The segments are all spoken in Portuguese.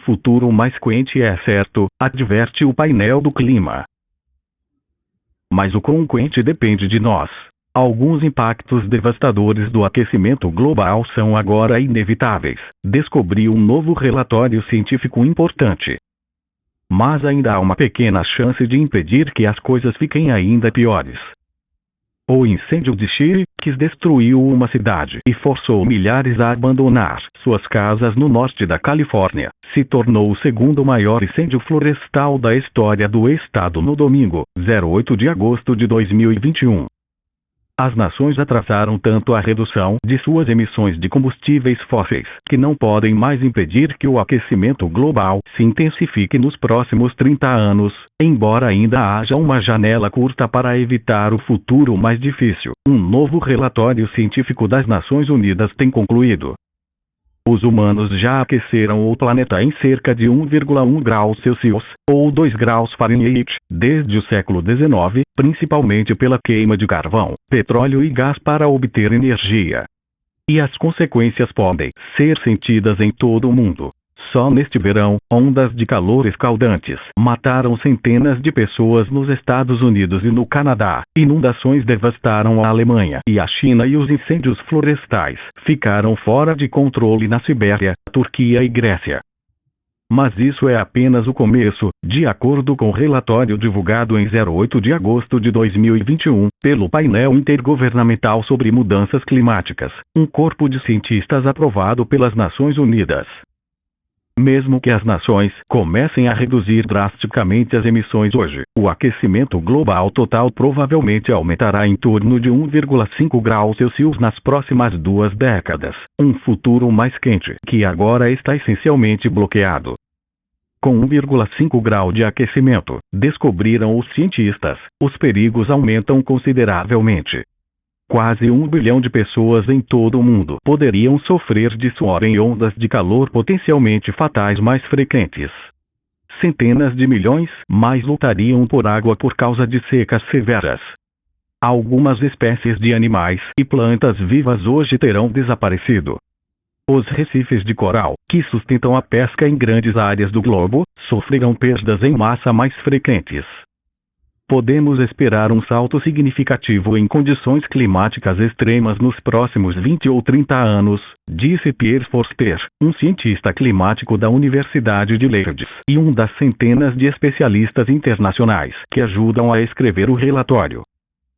futuro mais quente é certo, adverte o painel do clima. Mas o quão quente depende de nós. Alguns impactos devastadores do aquecimento global são agora inevitáveis, descobriu um novo relatório científico importante. Mas ainda há uma pequena chance de impedir que as coisas fiquem ainda piores. O incêndio de Chile, que destruiu uma cidade e forçou milhares a abandonar suas casas no norte da Califórnia, se tornou o segundo maior incêndio florestal da história do estado no domingo, 8 de agosto de 2021. As nações atrasaram tanto a redução de suas emissões de combustíveis fósseis, que não podem mais impedir que o aquecimento global se intensifique nos próximos 30 anos, embora ainda haja uma janela curta para evitar o futuro mais difícil. Um novo relatório científico das Nações Unidas tem concluído. Os humanos já aqueceram o planeta em cerca de 1,1 graus Celsius, ou 2 graus Fahrenheit, desde o século XIX, principalmente pela queima de carvão, petróleo e gás para obter energia. E as consequências podem ser sentidas em todo o mundo. Só neste verão, ondas de calor escaldantes mataram centenas de pessoas nos Estados Unidos e no Canadá. Inundações devastaram a Alemanha e a China e os incêndios florestais ficaram fora de controle na Sibéria, Turquia e Grécia. Mas isso é apenas o começo, de acordo com o relatório divulgado em 8 de agosto de 2021, pelo painel intergovernamental sobre mudanças climáticas, um corpo de cientistas aprovado pelas Nações Unidas. Mesmo que as nações comecem a reduzir drasticamente as emissões hoje, o aquecimento global total provavelmente aumentará em torno de 1,5 graus Celsius nas próximas 2 décadas, um futuro mais quente que agora está essencialmente bloqueado. Com 1,5 grau de aquecimento, descobriram os cientistas, os perigos aumentam consideravelmente. Quase 1 bilhão de pessoas em todo o mundo poderiam sofrer de suor em ondas de calor potencialmente fatais mais frequentes. Centenas de milhões mais lutariam por água por causa de secas severas. Algumas espécies de animais e plantas vivas hoje terão desaparecido. Os recifes de coral, que sustentam a pesca em grandes áreas do globo, sofrerão perdas em massa mais frequentes. Podemos esperar um salto significativo em condições climáticas extremas nos próximos 20 ou 30 anos, disse Pierre Forster, um cientista climático da Universidade de Leeds e um das centenas de especialistas internacionais que ajudam a escrever o relatório.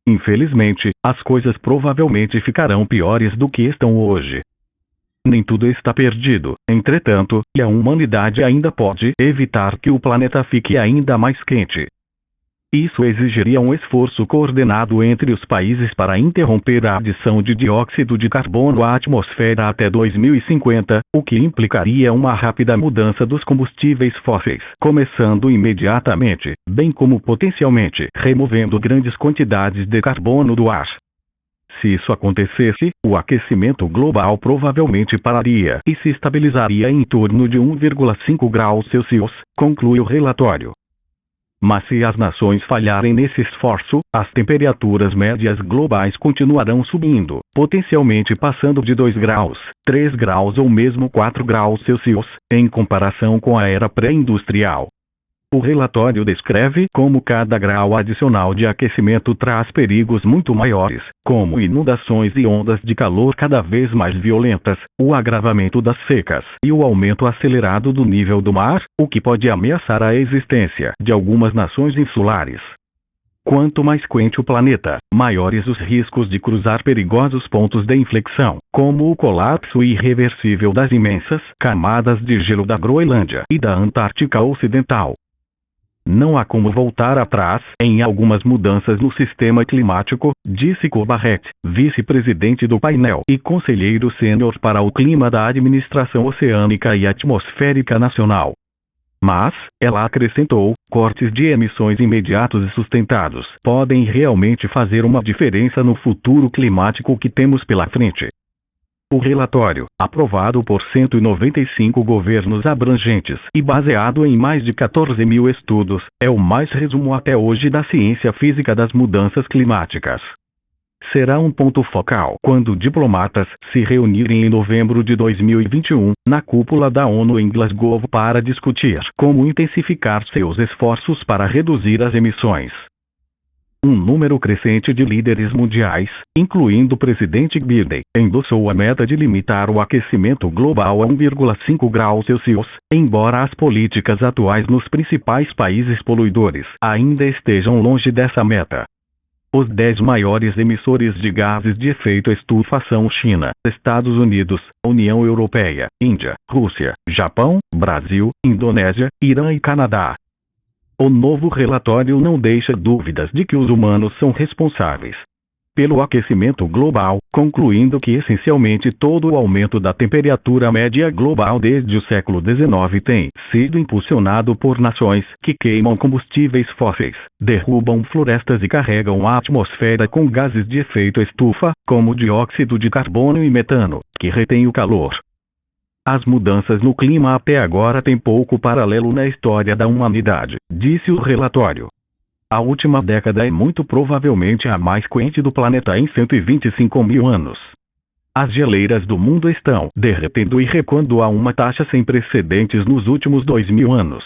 Infelizmente, as coisas provavelmente ficarão piores do que estão hoje. Nem tudo está perdido, entretanto, e a humanidade ainda pode evitar que o planeta fique ainda mais quente. Isso exigiria um esforço coordenado entre os países para interromper a adição de dióxido de carbono à atmosfera até 2050, o que implicaria uma rápida mudança dos combustíveis fósseis, começando imediatamente, bem como potencialmente removendo grandes quantidades de carbono do ar. Se isso acontecesse, o aquecimento global provavelmente pararia e se estabilizaria em torno de 1,5 graus Celsius, conclui o relatório. Mas se as nações falharem nesse esforço, as temperaturas médias globais continuarão subindo, potencialmente passando de 2 graus, 3 graus ou mesmo 4 graus Celsius, em comparação com a era pré-industrial. O relatório descreve como cada grau adicional de aquecimento traz perigos muito maiores, como inundações e ondas de calor cada vez mais violentas, o agravamento das secas e o aumento acelerado do nível do mar, o que pode ameaçar a existência de algumas nações insulares. Quanto mais quente o planeta, maiores os riscos de cruzar perigosos pontos de inflexão, como o colapso irreversível das imensas camadas de gelo da Groenlândia e da Antártica Ocidental. Não há como voltar atrás em algumas mudanças no sistema climático, disse Coe Barrett, vice-presidente do painel e conselheiro sênior para o clima da Administração Oceânica e Atmosférica Nacional. Mas, ela acrescentou, cortes de emissões imediatos e sustentados podem realmente fazer uma diferença no futuro climático que temos pela frente. O relatório, aprovado por 195 governos abrangentes e baseado em mais de 14 mil estudos, é o mais resumo até hoje da ciência física das mudanças climáticas. será um ponto focal quando diplomatas se reunirem em novembro de 2021, na cúpula da ONU em Glasgow para discutir como intensificar seus esforços para reduzir as emissões. Um número crescente de líderes mundiais, incluindo o presidente Biden, endossou a meta de limitar o aquecimento global a 1,5 graus Celsius, embora as políticas atuais nos principais países poluidores ainda estejam longe dessa meta. Os 10 maiores emissores de gases de efeito estufa são China, Estados Unidos, União Europeia, Índia, Rússia, Japão, Brasil, Indonésia, Irã e Canadá. O novo relatório não deixa dúvidas de que os humanos são responsáveis pelo aquecimento global, concluindo que essencialmente todo o aumento da temperatura média global desde o século XIX tem sido impulsionado por nações que queimam combustíveis fósseis, derrubam florestas e carregam a atmosfera com gases de efeito estufa, como dióxido de carbono e metano, que retêm o calor. As mudanças no clima até agora têm pouco paralelo na história da humanidade, disse o relatório. A última década é muito provavelmente a mais quente do planeta em 125 mil anos. As geleiras do mundo estão derretendo e recuando a uma taxa sem precedentes nos últimos 2.000 anos.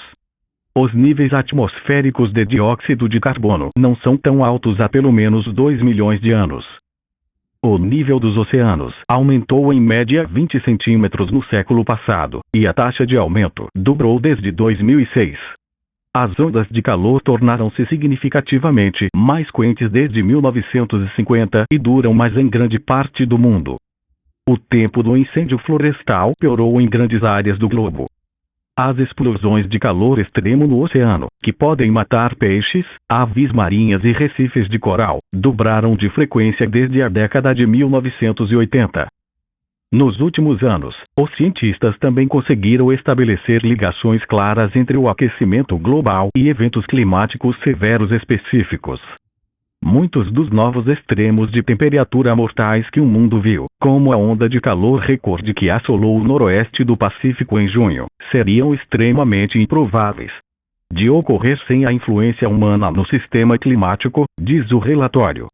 Os níveis atmosféricos de dióxido de carbono não são tão altos há pelo menos 2 milhões de anos. O nível dos oceanos aumentou em média 20 centímetros no século passado, e a taxa de aumento dobrou desde 2006. As ondas de calor tornaram-se significativamente mais quentes desde 1950 e duram mais em grande parte do mundo. O tempo do incêndio florestal piorou em grandes áreas do globo. As explosões de calor extremo no oceano, que podem matar peixes, aves marinhas e recifes de coral, dobraram de frequência desde a década de 1980. Nos últimos anos, os cientistas também conseguiram estabelecer ligações claras entre o aquecimento global e eventos climáticos severos específicos. Muitos dos novos extremos de temperatura mortais que o mundo viu, como a onda de calor recorde que assolou o noroeste do Pacífico em junho, seriam extremamente improváveis de ocorrer sem a influência humana no sistema climático, diz o relatório.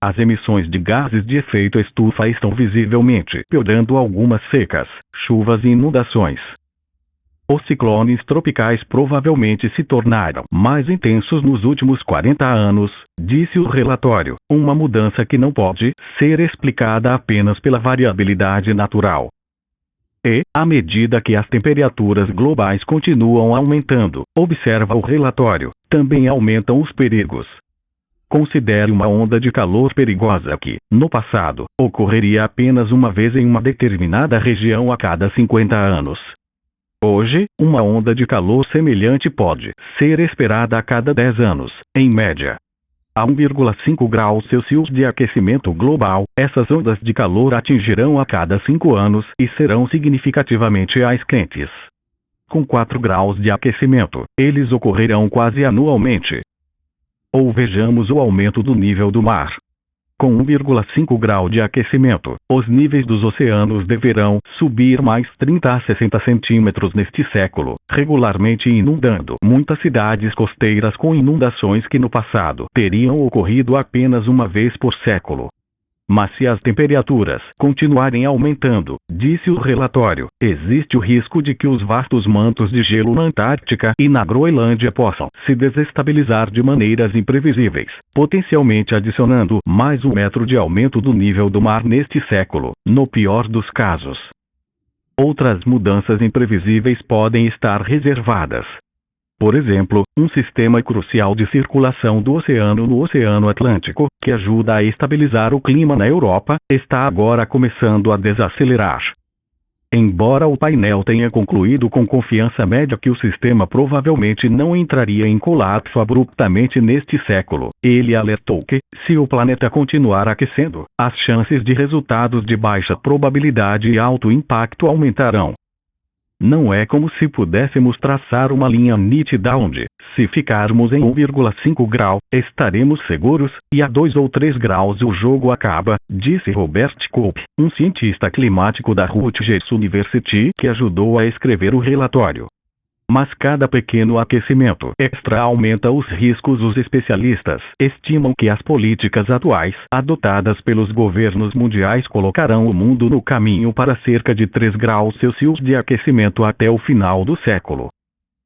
As emissões de gases de efeito estufa estão visivelmente piorando algumas secas, chuvas e inundações. Os ciclones tropicais provavelmente se tornaram mais intensos nos últimos 40 anos, disse o relatório, uma mudança que não pode ser explicada apenas pela variabilidade natural. E, à medida que as temperaturas globais continuam aumentando, observa o relatório, também aumentam os perigos. Considere uma onda de calor perigosa que, no passado, ocorreria apenas uma vez em uma determinada região a cada 50 anos. Hoje, uma onda de calor semelhante pode ser esperada a cada 10 anos, em média. A 1,5 graus Celsius de aquecimento global, essas ondas de calor atingirão a cada 5 anos e serão significativamente mais quentes. Com 4 graus de aquecimento, eles ocorrerão quase anualmente. Ou vejamos o aumento do nível do mar. Com 1,5 grau de aquecimento, os níveis dos oceanos deverão subir mais 30 a 60 centímetros neste século, regularmente inundando muitas cidades costeiras com inundações que no passado teriam ocorrido apenas uma vez por século. Mas se as temperaturas continuarem aumentando, disse o relatório, existe o risco de que os vastos mantos de gelo na Antártica e na Groenlândia possam se desestabilizar de maneiras imprevisíveis, potencialmente adicionando mais 1 metro de aumento do nível do mar neste século, no pior dos casos. Outras mudanças imprevisíveis podem estar reservadas. Por exemplo, um sistema crucial de circulação do oceano no Oceano Atlântico, que ajuda a estabilizar o clima na Europa, está agora começando a desacelerar. Embora o painel tenha concluído com confiança média que o sistema provavelmente não entraria em colapso abruptamente neste século, ele alertou que, se o planeta continuar aquecendo, as chances de resultados de baixa probabilidade e alto impacto aumentarão. Não é como se pudéssemos traçar uma linha nítida onde, se ficarmos em 1,5 grau, estaremos seguros, e a 2 ou 3 graus o jogo acaba, disse Robert Kopp, um cientista climático da Rutgers University que ajudou a escrever o relatório. Mas cada pequeno aquecimento extra aumenta os riscos. Os especialistas estimam que as políticas atuais, adotadas pelos governos mundiais, colocarão o mundo no caminho para cerca de 3 graus Celsius de aquecimento até o final do século.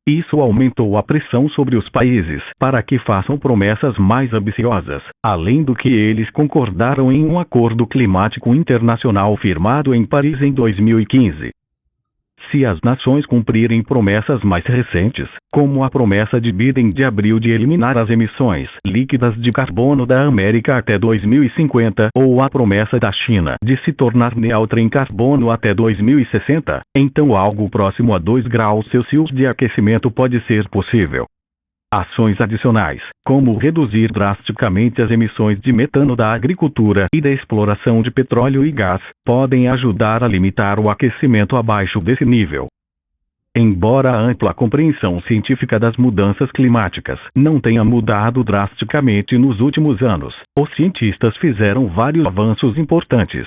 Isso aumentou a pressão sobre os países para que façam promessas mais ambiciosas, além do que eles concordaram em um acordo climático internacional firmado em Paris em 2015. Se as nações cumprirem promessas mais recentes, como a promessa de Biden de abril de eliminar as emissões líquidas de carbono da América até 2050, ou a promessa da China de se tornar neutra em carbono até 2060, então algo próximo a 2 graus Celsius de aquecimento pode ser possível. Ações adicionais, como reduzir drasticamente as emissões de metano da agricultura e da exploração de petróleo e gás, podem ajudar a limitar o aquecimento abaixo desse nível. Embora a ampla compreensão científica das mudanças climáticas não tenha mudado drasticamente nos últimos anos, os cientistas fizeram vários avanços importantes.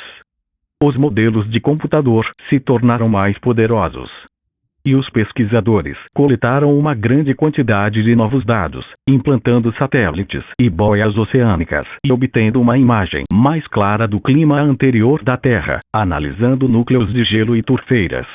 Os modelos de computador se tornaram mais poderosos. E os pesquisadores coletaram uma grande quantidade de novos dados, implantando satélites e boias oceânicas e obtendo uma imagem mais clara do clima anterior da Terra, analisando núcleos de gelo e turfeiras.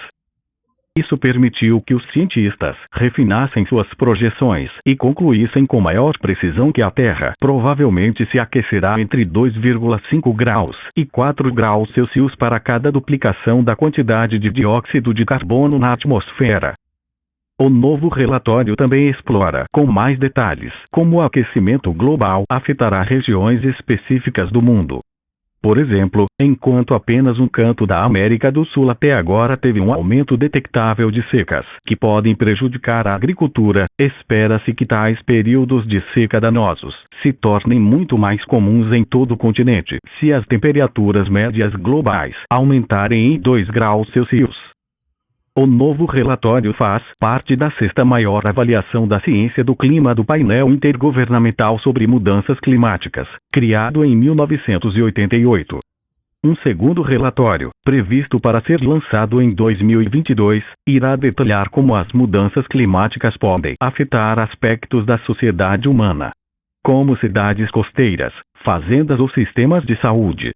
Isso permitiu que os cientistas refinassem suas projeções e concluíssem com maior precisão que a Terra provavelmente se aquecerá entre 2,5 graus e 4 graus Celsius para cada duplicação da quantidade de dióxido de carbono na atmosfera. O novo relatório também explora com mais detalhes como o aquecimento global afetará regiões específicas do mundo. Por exemplo, enquanto apenas um canto da América do Sul até agora teve um aumento detectável de secas que podem prejudicar a agricultura, espera-se que tais períodos de seca danosos se tornem muito mais comuns em todo o continente se as temperaturas médias globais aumentarem em 2 graus Celsius. O novo relatório faz parte da 6ª maior avaliação da ciência do clima do painel intergovernamental sobre mudanças climáticas, criado em 1988. Um segundo relatório, previsto para ser lançado em 2022, irá detalhar como as mudanças climáticas podem afetar aspectos da sociedade humana, como cidades costeiras, fazendas ou sistemas de saúde.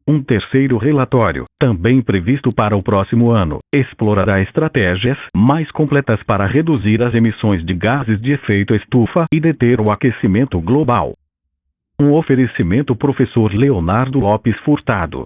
Um terceiro relatório, também previsto para o próximo ano, explorará estratégias mais completas para reduzir as emissões de gases de efeito estufa e deter o aquecimento global. Um oferecimento Professor Leonardo Lopes Furtado.